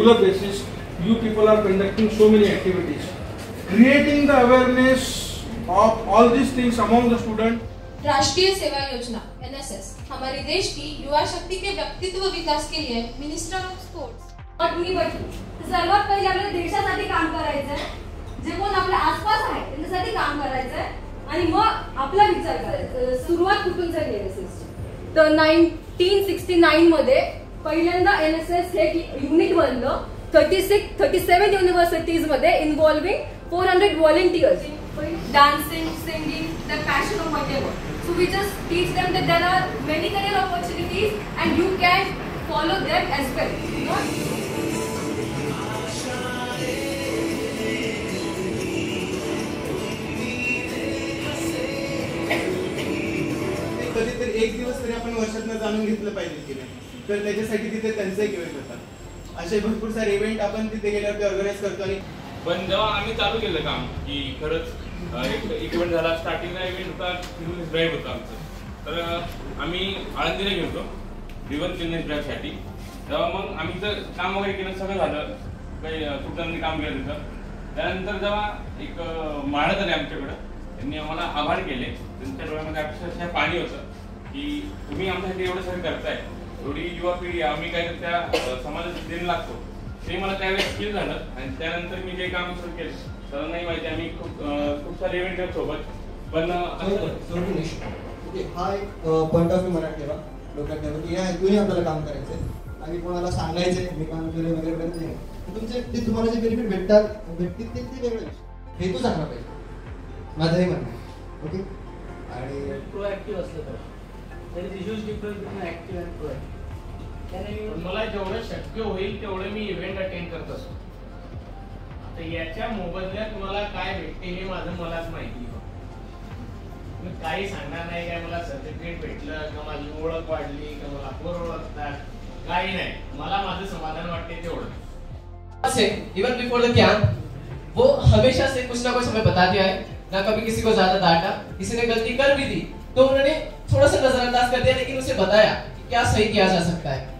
regular basis, you people are conducting so many activities, creating the awareness of all these things among the students. राष्ट्रीय सेवा योजना NSS हमारे देश की युवा शक्ति के व्यक्तित्व विकास के लिए मिनिस्टर ऑफ स्पोर्ट्स अग्नि बचत सर्वात पहिले आपल्याला देशासाठी काम करायचं आहे, जे कोण आपल्या आसपास आहे त्यांच्यासाठी काम करायचं आहे आणि मग आपला विचार करायचा. सुरुवात कुठून झाली NSS ची? तर 1969 मध्ये पहिल्यांदा NSS हे युनिट बनलं. 37 युनिव्हर्सिटीज मध्ये involving 400 volunteers. Dancing, singing, the passion of whatever. So we just teach them that there are many career opportunities and you can follow them as well. कधीतरी एक दिवस तरी आपण वर्षातनं जाणून घेतलं पाहिजे की नाही, तर त्याच्यासाठी तिथे त्यांचे एक इव्हेंट होतात. असे भरपूर सारे इव्हेंट आपण तिथे गेल्यावरती ऑर्गनाईज करतो. आणि पण जेव्हा आम्ही चालू केलं काम की खरंच एक इव्हेंट झाला, स्टार्टिंगला इव्हेंट होता, चिल्ड्रन्स ड्राईव्ह होता आमचं. तर आम्ही आळंदीला गेलो रिव्हर चिल्ड्रन्स ड्राईव्हसाठी. तेव्हा मग आम्ही तर काम वगैरे केलं, सगळं झालं, काही खूप जणांनी काम केलं तिथं. त्यानंतर जेव्हा एक माळत आले आमच्याकडं, त्यांनी आम्हाला आभार केले. त्यांच्या डोळ्यामध्ये अक्षरशः पाणी होतं की तुम्ही आमच्यासाठी एवढं सगळं करताय, एवढी युवा पिढी आम्ही काय त्या समाजात देणं लागतो, ते मला त्यावेळेस फील झालं. आणि त्यानंतर मी जे काम सुरू केलं, सर्वांनाही माहिती आम्ही खूप सारे इव्हेंट करत सोबत. पण हा एक पॉईंट ऑफ व्ह्यू मनात ठेवा, डोक्यात ठेवा की या हेतूने आपल्याला काम करायचंय आणि कोणाला सांगायचंय मी काम केलं वगैरे करत नाही. तुमचे ते तुम्हाला जे बेनिफिट भेटतील ते वेगळं विषय, हेतू चांगला पाहिजे, माझंही म्हणणं आहे. ओके. आणि प्रोएक्टिव्ह असलं तर there is a huge difference between active and proactive. मला जेवढं शक्य होईल तेवढं मी इव्हेंट अटेंड करत असतो. आता याच्या मोबदल्यात मला काय भेटते हे मलाच माहिती. मी काही सांगणार नाही काय मला सर्टिफिकेट भेटलं का माझी ओळख वाढली का मला पोर ओळखतात, काही नाही. मला माझं समाधान वाटते तेवढं. इवन बिफोर द कैंप वो हमेशा से कुछ ना कुछ हमें बता दिया है, ना कभी किसी को ज्यादा डांटा, किसी ने गलती कर भी दी तो उन्होंने थोड़ा सा नजरअंदाज कर दिया, लेकिन उसे बताया कि क्या सही किया जा सकता है.